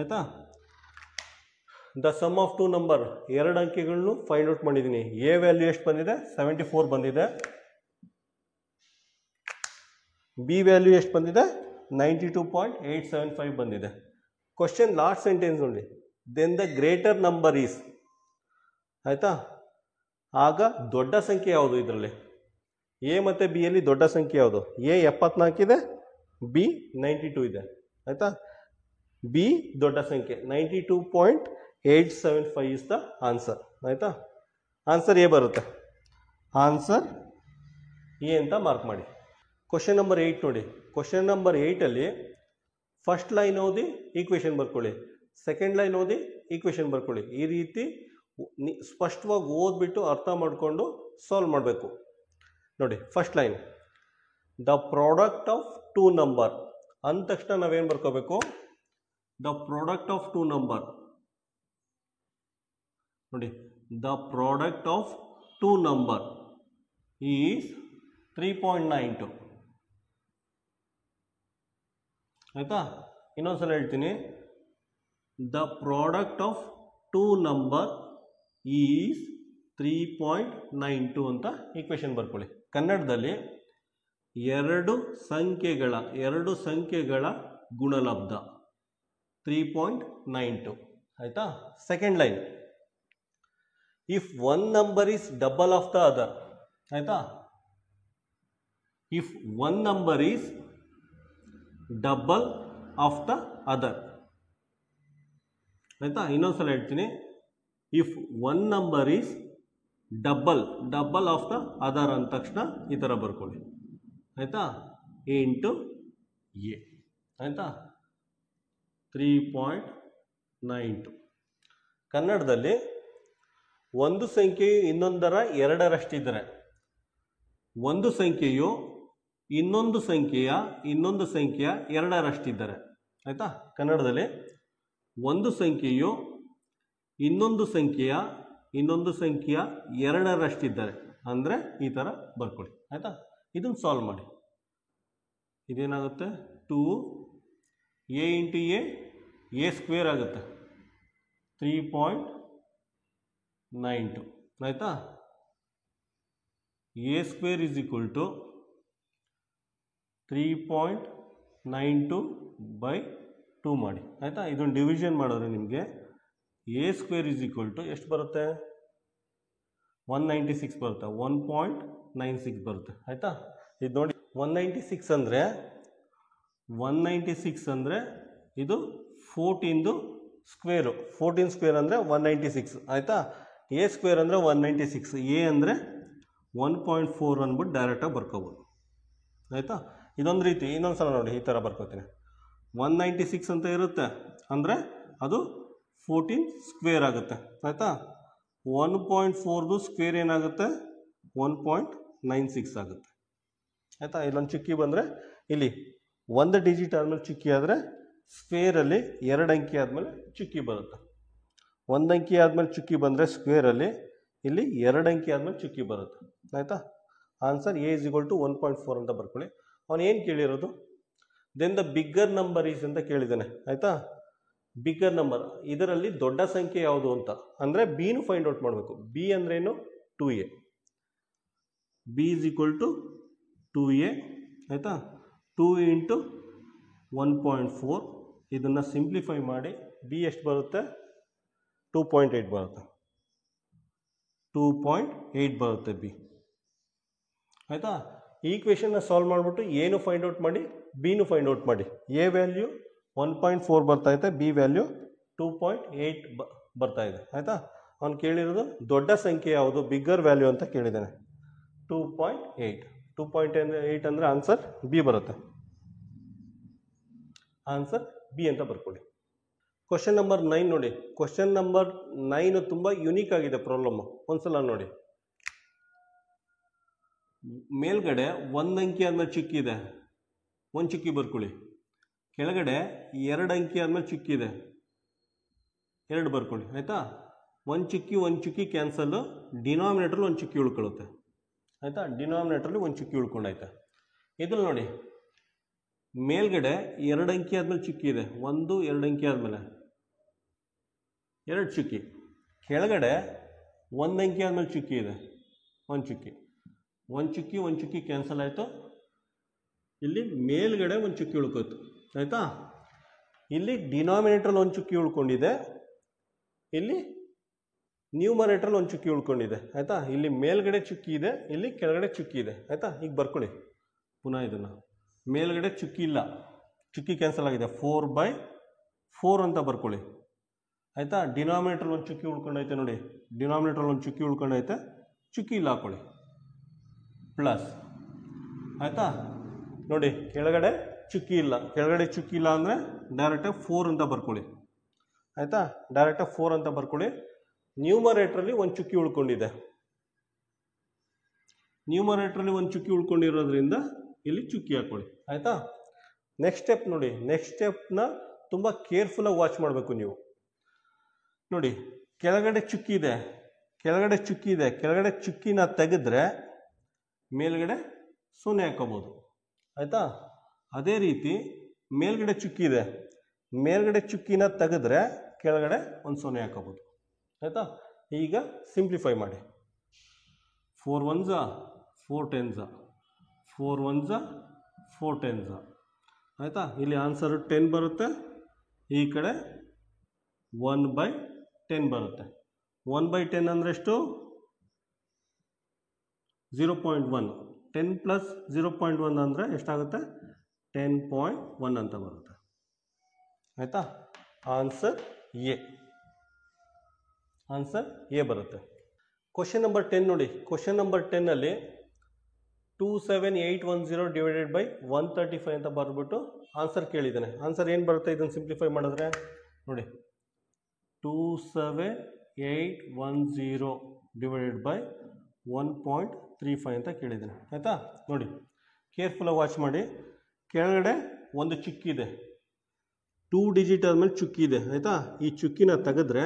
ಆಯಿತಾ? The sum of two number, ಎರಡು ಅಂಕೆಗಳನ್ನು ಫೈಂಡ್ ಔಟ್ ಮಾಡಿದ್ದೀನಿ. ಎ ವ್ಯಾಲ್ಯೂ ಎಷ್ಟು ಬಂದಿದೆ? 74 ಬಂದಿದೆ. ಬಿ ವ್ಯಾಲ್ಯೂ ಎಷ್ಟು ಬಂದಿದೆ? 92.875 ಬಂದಿದೆ. ಕ್ವಶನ್ ಲಾಸ್ಟ್ ಸೆಂಟೆನ್ಸ್ ನೋಡಿ, then the greater number is. ಆಯಿತಾ? ಆಗ ದೊಡ್ಡ ಸಂಖ್ಯೆ ಯಾವುದು? ಇದರಲ್ಲಿ ಎ ಮತ್ತು ಬಿ ಯಲ್ಲಿ ದೊಡ್ಡ ಸಂಖ್ಯೆ ಯಾವುದು? ಎ 74 ಇದೆ, ಬಿ 92 ಇದೆ. ಆಯಿತಾ? ಬಿ ದೊಡ್ಡ ಸಂಖ್ಯೆ 92.875 ಇಸ್ ದ ಆನ್ಸರ್. ಆಯಿತಾ? ಆನ್ಸರ್ ಎ ಬರುತ್ತೆ. ಆನ್ಸರ್ ಎ ಅಂತ ಮಾರ್ಕ್ ಮಾಡಿ. ಕ್ವಶನ್ ನಂಬರ್ 8 ನೋಡಿ. ಕ್ವಶನ್ ನಂಬರ್ 8ಅಲ್ಲಿ ಫಸ್ಟ್ ಲೈನ್ ಓದಿ ಈಕ್ವೇಷನ್ ಬರ್ಕೊಳ್ಳಿ, ಸೆಕೆಂಡ್ ಲೈನ್ ಓದಿ ಈಕ್ವೇಷನ್ ಬರ್ಕೊಳ್ಳಿ. ಈ ರೀತಿ ಸ್ಪಷ್ಟವಾಗಿ ಓದ್ಬಿಟ್ಟು ಅರ್ಥ ಮಾಡಿಕೊಂಡು ಸಾಲ್ವ್ ಮಾಡಬೇಕು. ನೋಡಿ, first line, the product of two number ಅಂದ ತಕ್ಷಣ ನಾವೇನು ಬರ್ಕೋಬೇಕು? The product of two number. ನೋಡಿ, the product of two number is 3.92. ಆಯಿತಾ? ಇನ್ನೊಂದ್ಸಲ ಹೇಳ್ತೀನಿ, the product of two number is 3.92 ಅಂತ ಈಕ್ವೇಷನ್ ಬರ್ಕೊಳ್ಳಿ. ಕನ್ನಡದಲ್ಲಿ ಎರಡು ಸಂಖ್ಯೆಗಳ ಗುಣಲಬ್ಧ 3.92. ಆಯಿತಾ? Second line, if one number is double of the other. ಆಯಿತಾ? If one number is double of the other. ಆಯಿತಾ? ಇನ್ನೊಂದ್ಸಲ ಹೇಳ್ತೀನಿ. If one number is double of the other ಅಂದ ತಕ್ಷಣ ಈ ಥರ ಬರ್ಕೊಳ್ಳಿ. ಆಯಿತಾ? A into A. ಆಯಿತಾ? 3.92. ಕನ್ನಡದಲ್ಲಿ ಒಂದು ಸಂಖ್ಯೆಯು ಇನ್ನೊಂದರ ಎರಡರಷ್ಟಿದ್ದರೆ, ಒಂದು ಸಂಖ್ಯೆಯು ಇನ್ನೊಂದು ಸಂಖ್ಯೆಯ ಎರಡರಷ್ಟಿದ್ದರೆ. ಆಯಿತಾ? ಕನ್ನಡದಲ್ಲಿ ಒಂದು ಸಂಖ್ಯೆಯು ಇನ್ನೊಂದು ಸಂಖ್ಯೆಯ ಎರಡರಷ್ಟಿದ್ದರೆ ಅಂದರೆ ಈ ಥರ ಬರ್ಕೊಳ್ಳಿ. ಆಯಿತಾ? ಇದನ್ನು ಸಾಲ್ವ್ ಮಾಡಿ. ಇದೇನಾಗುತ್ತೆ? 2a ಇಂಟು ಎ ಸ್ಕ್ವೇರ್ ಆಗುತ್ತೆ 3.92. ಆಯಿತಾ? A square is equal to 3.92/2 ಮಾಡಿ. ಆಯಿತಾ? ಇದನ್ನು ಡಿವಿಷನ್ ಮಾಡಿದ್ರೆ ನಿಮಗೆ a square is equal to ಎಷ್ಟು ಬರುತ್ತೆ? 196 ಬರುತ್ತೆ. 1.96 ಬರುತ್ತೆ. ಆಯಿತಾ? ಇದು ನೋಡಿ, 196 ಅಂದರೆ ಇದು 14 ಸ್ಕ್ವೇರು. 14 ಸ್ಕ್ವೇರ್ ಅಂದರೆ 196. ಆಯಿತಾ? ಎ ಸ್ಕ್ವೇರ್ ಅಂದರೆ 196. ಎ ಅಂದರೆ 1.4 ಅಂದ್ಬಿಟ್ಟು ಡೈರೆಕ್ಟಾಗಿ ಬರ್ಕೋಬೋದು. ಆಯಿತಾ? ಇದೊಂದು ರೀತಿ. ಇನ್ನೊಂದು ಸಲ ನೋಡಿ, ಈ ಥರ ಬರ್ಕೋತೀನಿ. 196 ಅಂತ ಇರುತ್ತೆ ಅಂದರೆ ಅದು 14 ಸ್ಕ್ವೇರ್ ಆಗುತ್ತೆ. ಆಯಿತಾ? 1.4ದು ಸ್ಕ್ವೇರ್ ಏನಾಗುತ್ತೆ? 1.96 ಆಗುತ್ತೆ. ಆಯಿತಾ? ಇಲ್ಲೊಂದು ಚುಕ್ಕಿ ಬಂದರೆ ಇಲ್ಲಿ ಒಂದು ಡಿಜಿಟ್ ಆದಮೇಲೆ ಚುಕ್ಕಿ ಆದರೆ ಸ್ಕ್ವೇರಲ್ಲಿ 2 ಅಂಕಿ ಆದಮೇಲೆ ಚುಕ್ಕಿ ಬರುತ್ತೆ. 1 ಅಂಕಿ ಆದಮೇಲೆ ಚುಕ್ಕಿ ಬಂದರೆ ಸ್ಕ್ವೇರಲ್ಲಿ ಇಲ್ಲಿ 2 ಅಂಕಿ ಆದಮೇಲೆ ಚುಕ್ಕಿ ಬರುತ್ತೆ. ಆಯಿತಾ? Answer A is equal to 1.4 ಅಂತ ಬರ್ಕೊಳ್ಳಿ. ಅವನು ಏನು ಕೇಳಿರೋದು? Then the bigger number is ಅಂತ ಕೇಳಿದ್ದಾನೆ. ಆಯಿತಾ? ಬಿಗ್ಗರ್ ನಂಬರ್ ಇದರಲ್ಲಿ ದೊಡ್ಡ ಸಂಖ್ಯೆ ಯಾವುದು ಅಂತ ಅಂದರೆ ಬಿನು ಫೈಂಡ್ ಔಟ್ ಮಾಡಬೇಕು. ಬಿ ಅಂದ್ರೇನು? 2a. B is equal to 2a. ಆಯಿತಾ? 2 ಇಂಟು 1.4. ಇದನ್ನು ಸಿಂಪ್ಲಿಫೈ ಮಾಡಿ ಬಿ ಎಷ್ಟು ಬರುತ್ತೆ? 2.8 ಬರುತ್ತೆ. 2.8 ಬರುತ್ತೆ ಬಿ. ಆಯಿತಾ? ಈ ಕ್ವೆಶನ್ನ ಸಾಲ್ವ್ ಮಾಡಿಬಿಟ್ಟು ಏನು ಫೈಂಡ್ ಔಟ್ ಮಾಡಿ, ಬಿನು ಫೈಂಡ್ ಔಟ್ ಮಾಡಿ. ಎ ವ್ಯಾಲ್ಯೂ 1.4 ಬರ್ತಾ ಇದೆ, ಬಿ ವ್ಯಾಲ್ಯೂ 2.8 ಬರ್ತಾ ಇದೆ. ಆಯಿತಾ? ಅವ್ನು ಕೇಳಿರೋದು ದೊಡ್ಡ ಸಂಖ್ಯೆ ಯಾವುದು, ಬಿಗ್ಗರ್ ವ್ಯಾಲ್ಯೂ ಅಂತ ಕೇಳಿದ್ದಾನೆ. 2.8. 2.8 ಅಂದರೆ ಆನ್ಸರ್ ಬಿ ಬರುತ್ತೆ. ಆನ್ಸರ್ ಬಿ ಅಂತ ಬರ್ಕೊಳ್ಳಿ. ಕ್ವಶನ್ ನಂಬರ್ 9 ನೋಡಿ. ಕ್ವಶನ್ ನಂಬರ್ 9 ತುಂಬ ಯುನೀಕ್ ಆಗಿದೆ ಪ್ರಾಬ್ಲಮ್ಮು. ಒಂದ್ಸಲ ನೋಡಿ. ಮೇಲ್ಗಡೆ 1 ಅಂಕಿ ಆದಮೇಲೆ ಚುಕ್ಕಿ ಇದೆ, 1 ಚುಕ್ಕಿ ಬರ್ಕೊಳ್ಳಿ. ಕೆಳಗಡೆ 2 ಅಂಕಿ ಆದಮೇಲೆ ಚುಕ್ಕಿ ಇದೆ, 2 ಬರ್ಕೊಳ್ಳಿ. ಆಯಿತಾ? 1 ಚುಕ್ಕಿ ಕ್ಯಾನ್ಸಲ್ಲು. ಡಿನಾಮಿನೇಟ್ರಲ್ಲಿ 1 ಚುಕ್ಕಿ ಉಳ್ಕೊಳ್ಳುತ್ತೆ. ಆಯಿತಾ? ಡಿನಾಮಿನೇಟ್ರಲ್ಲಿ 1 ಚುಕ್ಕಿ ಉಳ್ಕೊಂಡಾಯ್ತಾ? ಇದ್ರಲ್ಲಿ ನೋಡಿ, ಮೇಲ್ಗಡೆ 2 ಅಂಕಿ ಆದಮೇಲೆ ಚುಕ್ಕಿ ಇದೆ, 1 2 ಅಂಕಿ ಆದಮೇಲೆ 2 ಚುಕ್ಕಿ. ಕೆಳಗಡೆ 1 ಅಂಕಿ ಆದಮೇಲೆ ಚುಕ್ಕಿ ಇದೆ, 1 ಚುಕ್ಕಿ. 1 ಚುಕ್ಕಿ ಕ್ಯಾನ್ಸಲ್ ಆಯಿತು. ಇಲ್ಲಿ ಮೇಲ್ಗಡೆ 1 ಚುಕ್ಕಿ ಉಳ್ಕೋತು. ಆಯಿತಾ? ಇಲ್ಲಿ ಡಿನಾಮಿನೇಟ್ರಲ್ಲಿ 1 ಚುಕ್ಕಿ ಉಳ್ಕೊಂಡಿದೆ, ಇಲ್ಲಿ ನ್ಯೂಮರೇಟ್ರಲ್ಲಿ 1 ಚುಕ್ಕಿ ಉಳ್ಕೊಂಡಿದೆ. ಆಯಿತಾ? ಇಲ್ಲಿ ಮೇಲ್ಗಡೆ ಚುಕ್ಕಿ ಇದೆ, ಇಲ್ಲಿ ಕೆಳಗಡೆ ಚುಕ್ಕಿ ಇದೆ. ಆಯಿತಾ? ಈಗ ಬರ್ಕೊಳ್ಳಿ ಪುನಃ ಇದನ್ನು. ಮೇಲ್ಗಡೆ ಚುಕ್ಕಿ ಇಲ್ಲ, ಚುಕ್ಕಿ ಕ್ಯಾನ್ಸಲ್ ಆಗಿದೆ. 4/4 ಅಂತ ಬರ್ಕೊಳ್ಳಿ. ಆಯಿತಾ? ಡಿನಾಮಿನೇಟ್ರಲ್ಲಿ 1 ಚುಕ್ಕಿ ಉಳ್ಕೊಂಡೈತೆ ನೋಡಿ, ಡಿನಾಮಿನೇಟ್ರಲ್ಲಿ 1 ಚುಕ್ಕಿ ಉಳ್ಕೊಂಡೈತೆ, ಚುಕ್ಕಿ ಇಲ್ಲ ಹಾಕೊಳ್ಳಿ, ಪ್ಲಸ್. ಆಯಿತಾ? ನೋಡಿ, ಕೆಳಗಡೆ ಚುಕ್ಕಿ ಇಲ್ಲ, ಕೆಳಗಡೆ ಚುಕ್ಕಿ ಇಲ್ಲ ಅಂದರೆ ಡೈರೆಕ್ಟಾಗಿ 4 ಅಂತ ಬರ್ಕೊಳ್ಳಿ. ಆಯಿತಾ? ಡೈರೆಕ್ಟಾಗಿ 4 ಅಂತ ಬರ್ಕೊಳ್ಳಿ. ನ್ಯೂಮರೇಟ್ರಲ್ಲಿ 1 ಚುಕ್ಕಿ ಉಳ್ಕೊಂಡಿದೆ, ನ್ಯೂಮರೇಟ್ರಲ್ಲಿ 1 ಚುಕ್ಕಿ ಉಳ್ಕೊಂಡಿರೋದ್ರಿಂದ ಇಲ್ಲಿ ಚುಕ್ಕಿ ಹಾಕೊಳ್ಳಿ. ಆಯಿತಾ? ನೆಕ್ಸ್ಟ್ ಸ್ಟೆಪ್ ನೋಡಿ. ನೆಕ್ಸ್ಟ್ ಸ್ಟೆಪ್ನ ತುಂಬ ಕೇರ್ಫುಲ್ಲಾಗಿ ವಾಚ್ ಮಾಡಬೇಕು ನೀವು. ನೋಡಿ, ಕೆಳಗಡೆ ಚುಕ್ಕಿ ಇದೆ, ಕೆಳಗಡೆ ಚುಕ್ಕಿನ ತೆಗೆದ್ರೆ ಮೇಲ್ಗಡೆ 0 ಹಾಕೋಬೋದು. ಆಯಿತಾ? ಅದೇ ರೀತಿ ಮೇಲ್ಗಡೆ ಚುಕ್ಕಿ ಇದೆ, ಮೇಲ್ಗಡೆ ಚುಕ್ಕಿನ ತೆಗೆದ್ರೆ ಕೆಳಗಡೆ 1 0 ಹಾಕೋಬೋದು. ಆಯಿತಾ? ಈಗ ಸಿಂಪ್ಲಿಫೈ ಮಾಡಿ. 4 1s 4 10s, 4 1s 4 10s. ಆಯಿತಾ? ಇಲ್ಲಿ ಆನ್ಸರು 10 ಬರುತ್ತೆ, ಈ ಕಡೆ 1/10 ಬರುತ್ತೆ. 1/10 ಅಂದರೆ ಎಷ್ಟು? 0.1. 10 + 0.1 ಅಂದರೆ ಎಷ್ಟಾಗುತ್ತೆ? 10.1 ಅಂತ ಬರುತ್ತೆ. ಆಯಿತಾ? Answer A. ಆನ್ಸರ್ ಎ ಬರುತ್ತೆ. ಕ್ವಶನ್ ನಂಬರ್ 10 ನೋಡಿ. ಕ್ವಶನ್ ನಂಬರ್ 10ಅಲ್ಲಿ 27810 ಡಿವೈಡೆಡ್ ಬೈ 135 ಅಂತ ಬರ್ಬಿಟ್ಟು ಆನ್ಸರ್ ಕೇಳಿದ್ದಾನೆ. ಆನ್ಸರ್ ಏನು ಬರುತ್ತೆ ಇದನ್ನು ಸಿಂಪ್ಲಿಫೈ ಮಾಡಿದ್ರೆ ನೋಡಿ, 27810 ಡಿವೈಡೆಡ್ ಬೈ 1.35 ಅಂತ ಕೇಳಿದ್ದಾನೆ. ಆಯಿತಾ? ನೋಡಿ ಕೇರ್ಫುಲ್ಲಾಗಿ ವಾಚ್ ಮಾಡಿ. ಕೆಳಗಡೆ ಒಂದು ಚುಕ್ಕಿದೆ, 2 ಡಿಜಿಟ್ ಆದಮೇಲೆ ಚುಕ್ಕಿ ಇದೆ. ಆಯಿತಾ? ಈ ಚುಕ್ಕಿನ ತೆಗೆದ್ರೆ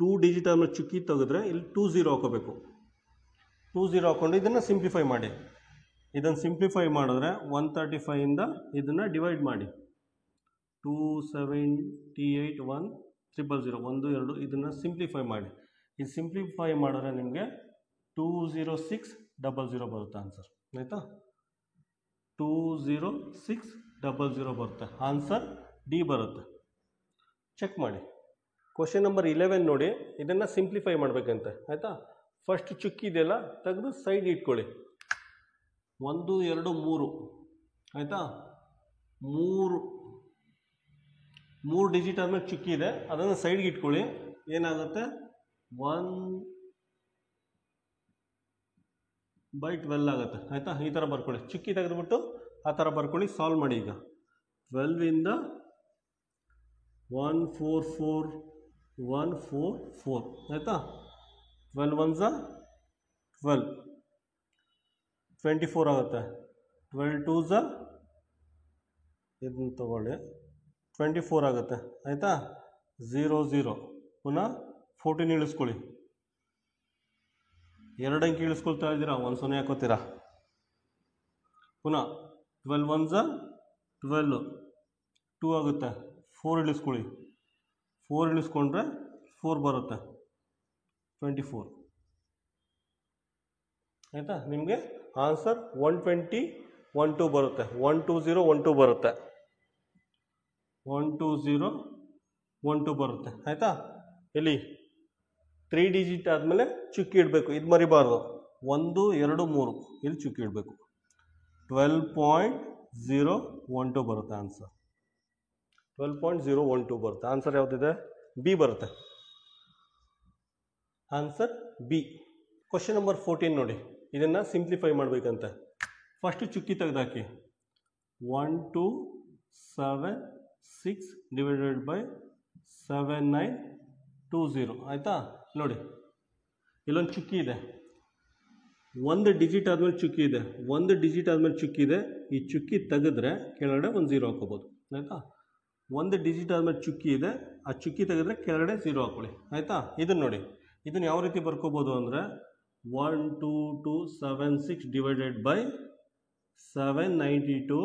2 ಡಿಜಿಟ್ ಆದಮೇಲೆ ಚುಕ್ಕಿ ತೆಗೆದ್ರೆ ಇಲ್ಲಿ 20 ಹಾಕೋಬೇಕು. 20 ಹಾಕ್ಕೊಂಡು ಇದನ್ನು ಸಿಂಪ್ಲಿಫೈ ಮಾಡಿ. ಇದನ್ನು ಸಿಂಪ್ಲಿಫೈ ಮಾಡಿದ್ರೆ 135ಇಂದ ಇದನ್ನು ಡಿವೈಡ್ ಮಾಡಿ. 2781000 1 2 ಇದನ್ನು ಸಿಂಪ್ಲಿಫೈ ಮಾಡಿ. ಇದು ಸಿಂಪ್ಲಿಫೈ ಮಾಡಿದ್ರೆ ನಿಮಗೆ 20600 ಬರುತ್ತೆ ಆನ್ಸರ್. ಆಯಿತಾ? 20600 ಬರುತ್ತೆ. ಆನ್ಸರ್ ಡಿ ಬರುತ್ತೆ. ಚೆಕ್ ಮಾಡಿ. ಕ್ವಶನ್ ನಂಬರ್ 11 ನೋಡಿ. ಇದನ್ನು ಸಿಂಪ್ಲಿಫೈ ಮಾಡಬೇಕಂತೆ. ಆಯಿತಾ? ಫಸ್ಟ್ ಚುಕ್ಕಿ ಇದೆಯಲ್ಲ ತೆಗೆದು ಸೈಡ್ ಇಟ್ಕೊಳ್ಳಿ. 1 2 3 ಆಯಿತಾ? 3 ಡಿಜಿಟ್ ಆದಮೇಲೆ ಚುಕ್ಕಿ ಇದೆ, ಅದನ್ನು ಸೈಡ್ಗೆ ಇಟ್ಕೊಳ್ಳಿ. ಏನಾಗುತ್ತೆ 1/12 ಆಗುತ್ತೆ. ಆಯಿತಾ? ಈ ಥರ ಬರ್ಕೊಳ್ಳಿ. ಚುಕ್ಕಿ ತೆಗೆದುಬಿಟ್ಟು ಆ ಥರ ಬರ್ಕೊಳ್ಳಿ. ಸಾಲ್ವ್ ಮಾಡಿ. ಈಗ 12ಇಂದ 144 ಆಯಿತಾ? 12 1s 12, 24 ಆಗುತ್ತೆ. 12 2s ಇದನ್ನು ತಗೊಳ್ಳಿ, 24 ಆಗುತ್ತೆ. ಆಯಿತಾ? 0 0 ಪುನಃ 14 ಇಳಿಸ್ಕೊಳ್ಳಿ. 2 ಅಂಕಿ ಇಳಿಸ್ಕೊಳ್ತಾ ಇದ್ದೀರಾ, 1 0 ಹಾಕೋತೀರಾ. ಪುನಃ 12 1s 12, 2 ಆಗುತ್ತೆ. 4 ಇಳಿಸ್ಕೊಳ್ಳಿ. 4 ಇಳಿಸ್ಕೊಂಡ್ರೆ 4 ಬರುತ್ತೆ, 24. ಆಯಿತಾ? ನಿಮಗೆ ಆನ್ಸರ್ 120 12 ಬರುತ್ತೆ. 120 12 ಬರುತ್ತೆ. 120 12 ಬರುತ್ತೆ. ಆಯಿತಾ? ಇಲ್ಲಿ 3 ಡಿಜಿಟ್ ಆದಮೇಲೆ ಚುಕ್ಕಿ ಇಡಬೇಕು. ಇದು ಮರಿಬಾರ್ದು. 1 2 3 ಇಲ್ಲಿ ಚುಕ್ಕಿ ಇಡಬೇಕು. 12.012 ಬರುತ್ತೆ ಆನ್ಸರ್. 12.012 ಬರುತ್ತೆ. ಆನ್ಸರ್ ಯಾವುದಿದೆ? ಬಿ ಬರುತ್ತೆ. Answer B. ಕ್ವಶನ್ ನಂಬರ್ 14 ನೋಡಿ. ಇದನ್ನು ಸಿಂಪ್ಲಿಫೈ ಮಾಡಬೇಕಂತೆ. ಫಸ್ಟ್ ಚುಕ್ಕಿ ತೆಗೆದಾಕಿ. 1 2 7 6 ಡಿವೈಡೆಡ್ ಬೈ 7920. ಆಯಿತಾ? ನೋಡಿ ಇಲ್ಲೊಂದು ಚುಕ್ಕಿ ಇದೆ, 1 ಡಿಜಿಟ್ ಆದಮೇಲೆ ಚುಕ್ಕಿ ಇದೆ. 1 ಡಿಜಿಟ್ ಆದಮೇಲೆ ಚುಕ್ಕಿ ಇದೆ. ಈ ಚುಕ್ಕಿ ತೆಗೆದ್ರೆ ಕೆಳಗಡೆ ಒಂದು 0 ಹಾಕೋಬೋದು. ಆಯಿತಾ? 1 ಡಿಜಿಟ್ ಆದಮೇಲೆ ಚುಕ್ಕಿ ಇದೆ, ಆ ಚುಕ್ಕಿ ತೆಗೆದ್ರೆ ಕೆಳಗಡೆ 0 ಹಾಕೊಳ್ಳಿ. ಆಯಿತಾ? ಇದನ್ನು ನೋಡಿ. ಇದನ್ನು ಯಾವ ರೀತಿ ಬರ್ಕೋಬೋದು ಅಂದರೆ 1 2 2 7 6 ಡಿವೈಡೆಡ್ ಬೈ 792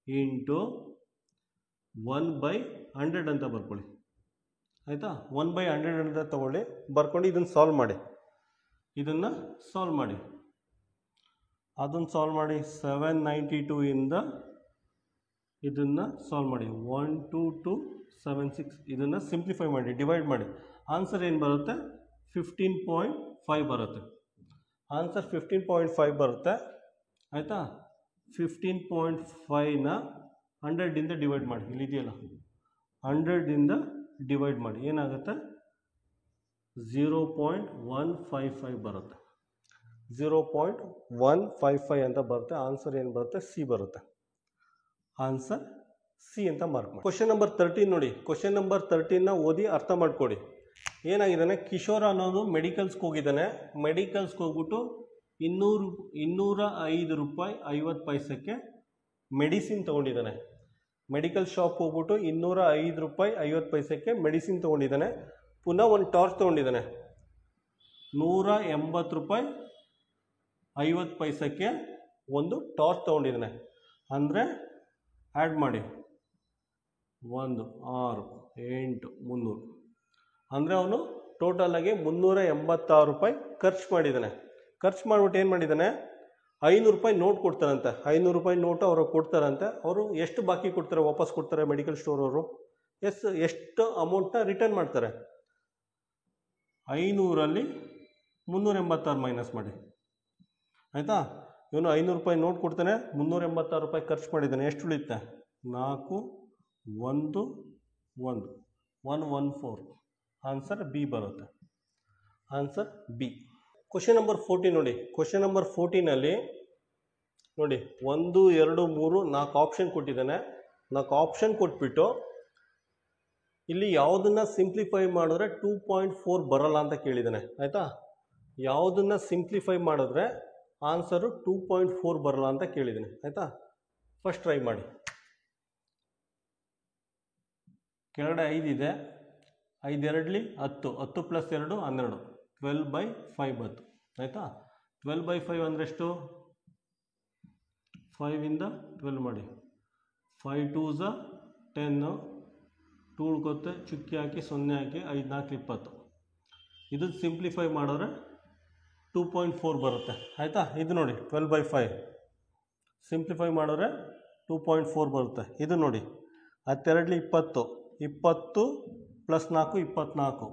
ಇಂಟು 1/100 ಅಂತ ಬರ್ಕೊಳ್ಳಿ. ಆಯಿತಾ? 1/100 ಅಂತ ತಗೊಳ್ಳಿ, ಬರ್ಕೊಂಡು ಇದನ್ನು ಸಾಲ್ವ್ ಮಾಡಿ. ಇದನ್ನು ಸಾಲ್ವ್ ಮಾಡಿ. ಅದನ್ನು ಸಾಲ್ವ್ ಮಾಡಿ. 792ಇಂದ ಇದನ್ನು ಸಾಲ್ವ್ ಮಾಡಿ. 1 2 2 7 6 ಇದನ್ನು ಸಿಂಪ್ಲಿಫೈ ಮಾಡಿ, ಡಿವೈಡ್ ಮಾಡಿ. ಆನ್ಸರ್ ಏನು ಬರುತ್ತೆ? 15.5 ಬರುತ್ತೆ. ಆನ್ಸರ್ 15.5 ಬರುತ್ತೆ. ಆಯಿತಾ? 15.5ನ 100ಇಂದ ಡಿವೈಡ್ ಮಾಡಿ. ಇಲ್ಲಿದೆಯಲ್ಲ 100ಇಂದ ಡಿವೈಡ್ ಮಾಡಿ. ಏನಾಗುತ್ತೆ? 0.155 ಬರುತ್ತೆ. 0.155 ಅಂತ ಬರುತ್ತೆ. ಆನ್ಸರ್ ಏನು ಬರುತ್ತೆ? ಸಿ ಬರುತ್ತೆ. ಆನ್ಸರ್ ಸಿ ಅಂತ ಮಾರ್ಕ್ ಮಾಡಿ. ಕ್ವಶನ್ ನಂಬರ್ 13 ನೋಡಿ. ಕ್ವಶನ್ ನಂಬರ್ 13ನ ಓದಿ ಅರ್ಥ ಮಾಡ್ಕೊಡಿ. ಏನಾಗಿದ್ದಾನೆ, ಕಿಶೋರ್ ಅನ್ನೋದು ಮೆಡಿಕಲ್ಸ್ಗೆ ಹೋಗಿದ್ದಾನೆ. ಮೆಡಿಕಲ್ಸ್ಗೆ ಹೋಗ್ಬಿಟ್ಟು 205 ರೂಪಾಯಿ 50 ಪೈಸಕ್ಕೆ ಮೆಡಿಸಿನ್ ತೊಗೊಂಡಿದ್ದಾನೆ. ಮೆಡಿಕಲ್ ಶಾಪ್ ಹೋಗ್ಬಿಟ್ಟು 205 ರೂಪಾಯಿ 50 ಪೈಸಕ್ಕೆ ಮೆಡಿಸಿನ್ ತೊಗೊಂಡಿದ್ದಾನೆ. ಪುನಃ ಒಂದು ಟಾರ್ಚ್ ತೊಗೊಂಡಿದ್ದಾನೆ. 180 ರೂಪಾಯಿ 50 ಪೈಸಕ್ಕೆ ಒಂದು ಟಾರ್ಚ್ ತೊಗೊಂಡಿದ್ದಾನೆ. ಅಂದರೆ ಆ್ಯಡ್ ಮಾಡಿ 1 6 8 300. ಅಂದರೆ ಅವನು ಟೋಟಲಾಗಿ 386 ರೂಪಾಯಿ ಖರ್ಚು ಮಾಡಿದ್ದಾನೆ. ಖರ್ಚು ಮಾಡಿಬಿಟ್ಟು ಏನು ಮಾಡಿದ್ದಾನೆ, 500 ರೂಪಾಯಿ ನೋಟ್ ಕೊಡ್ತಾರಂತೆ. 500 ರೂಪಾಯಿ ನೋಟು ಅವ್ರಿಗೆ ಕೊಡ್ತಾರಂತೆ. ಅವರು ಎಷ್ಟು ಬಾಕಿ ಕೊಡ್ತಾರೆ, ವಾಪಸ್ ಕೊಡ್ತಾರೆ ಮೆಡಿಕಲ್ ಸ್ಟೋರ್ ಅವರು? ಎಷ್ಟು ಅಮೌಂಟ್ನ ರಿಟರ್ನ್ ಮಾಡ್ತಾರೆ? 500ರಲ್ಲಿ 386 ಮೈನಸ್ ಮಾಡಿ. ಆಯಿತಾ? ಇವನು 500 ರೂಪಾಯಿ ನೋಟ್ ಕೊಡ್ತಾನೆ, 386 ರೂಪಾಯಿ ಖರ್ಚು ಮಾಡಿದ್ದಾನೆ. ಎಷ್ಟು ಉಳಿಯುತ್ತೆ? 4 1 1 114. ಆನ್ಸರ್ ಬಿ ಬರುತ್ತೆ. Answer B. ಕ್ವಶನ್ ನಂಬರ್ 14 ನೋಡಿ. ಕ್ವಶನ್ ನಂಬರ್ 14ನಲ್ಲಿ ನೋಡಿ 1 2 3 4 ಆಪ್ಷನ್ ಕೊಟ್ಟಿದ್ದಾನೆ. 4 ಆಪ್ಷನ್ ಕೊಟ್ಬಿಟ್ಟು ಇಲ್ಲಿ ಯಾವುದನ್ನ ಸಿಂಪ್ಲಿಫೈ ಮಾಡಿದ್ರೆ 2.4 ಬರಲ್ಲ ಅಂತ ಕೇಳಿದ್ದಾನೆ. ಆಯಿತಾ? ಯಾವುದನ್ನ ಸಿಂಪ್ಲಿಫೈ ಮಾಡಿದ್ರೆ ಆನ್ಸರು 2.4 ಬರಲ್ಲ ಅಂತ ಕೇಳಿದ್ದೀನಿ. ಆಯಿತಾ? ಫಸ್ಟ್ ಟ್ರೈ ಮಾಡಿ. ಕೆಳಗಡೆ 5 ಇದೆ, 5 2 10, 10 + 2 12, 12/5 ಬಂತು. ಆಯಿತಾ? 12/5 ಅಂದರೆ ಎಷ್ಟು? 5 ಇಂದ 12 ಮಾಡಿ. 5 2s 10, 2 ಉಳ್ಕೊತ್ತೆ, ಚುಕ್ಕಿ ಹಾಕಿ 0 ಹಾಕಿ 5 4 20. ಇದು ಸಿಂಪ್ಲಿಫೈ ಮಾಡಿದ್ರೆ 2.4 ಬರುತ್ತೆ. ಆಯಿತಾ? ಇದು ನೋಡಿ 12/5 ಸಿಂಪ್ಲಿಫೈ ಮಾಡಿದ್ರೆ 2.4 ಬರುತ್ತೆ. ಇದು ನೋಡಿ 10 2 20, 20 + 4 24,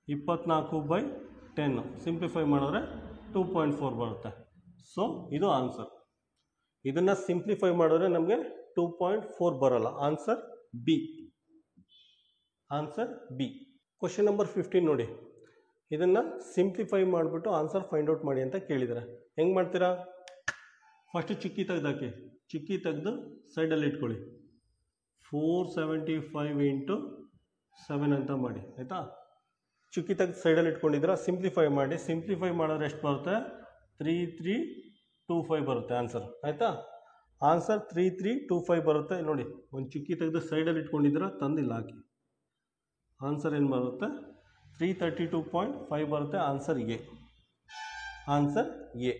24/10 ಸಿಂಪ್ಲಿಫೈ ಮಾಡಿದ್ರೆ 2.4 ಬರುತ್ತೆ. ಸೊ ಇದು ಆನ್ಸರ್. ಇದನ್ನು ಸಿಂಪ್ಲಿಫೈ ಮಾಡಿದ್ರೆ ನಮಗೆ 2.4 ಬರಲ್ಲ. Answer B. Answer B. Question number 15 ನೋಡಿ. ಇದನ್ನು ಸಿಂಪ್ಲಿಫೈ ಮಾಡಿಬಿಟ್ಟು ಆನ್ಸರ್ ಫೈಂಡ್ ಔಟ್ ಮಾಡಿ ಅಂತ ಕೇಳಿದ್ದಾರೆ. ಹೆಂಗೆ ಮಾಡ್ತೀರಾ? ಫಸ್ಟ್ ಚುಕ್ಕಿ ತೆಗೆದಾಕಿ, ಚುಕ್ಕಿ ತೆಗೆದು ಸೈಡಲ್ಲಿ ಇಟ್ಕೊಳ್ಳಿ. 475 × 7 ಅಂತ ಮಾಡಿ. ಆಯಿತಾ? ಚುಕ್ಕಿ ತೆಗೆದು ಸೈಡಲ್ಲಿ ಇಟ್ಕೊಂಡಿದ್ದೀರಾ. ಸಿಂಪ್ಲಿಫೈ ಮಾಡಿ. ಸಿಂಪ್ಲಿಫೈ ಮಾಡಿದ್ರೆ ಎಷ್ಟು ಬರುತ್ತೆ? 3325 ಬರುತ್ತೆ ಆನ್ಸರ್. ಆಯಿತಾ? ಆನ್ಸರ್ 3325 ಬರುತ್ತೆ. ನೋಡಿ ಒಂದು ಚುಕ್ಕಿ ತೆಗೆದು ಸೈಡಲ್ಲಿ ಇಟ್ಕೊಂಡಿದ್ದೀರಾ, ತಂದಿಲ್ಲ ಹಾಕಿ. ಆನ್ಸರ್ ಏನು ಬರುತ್ತೆ? 332.5 ಬರುತ್ತೆ. Answer A. Answer A.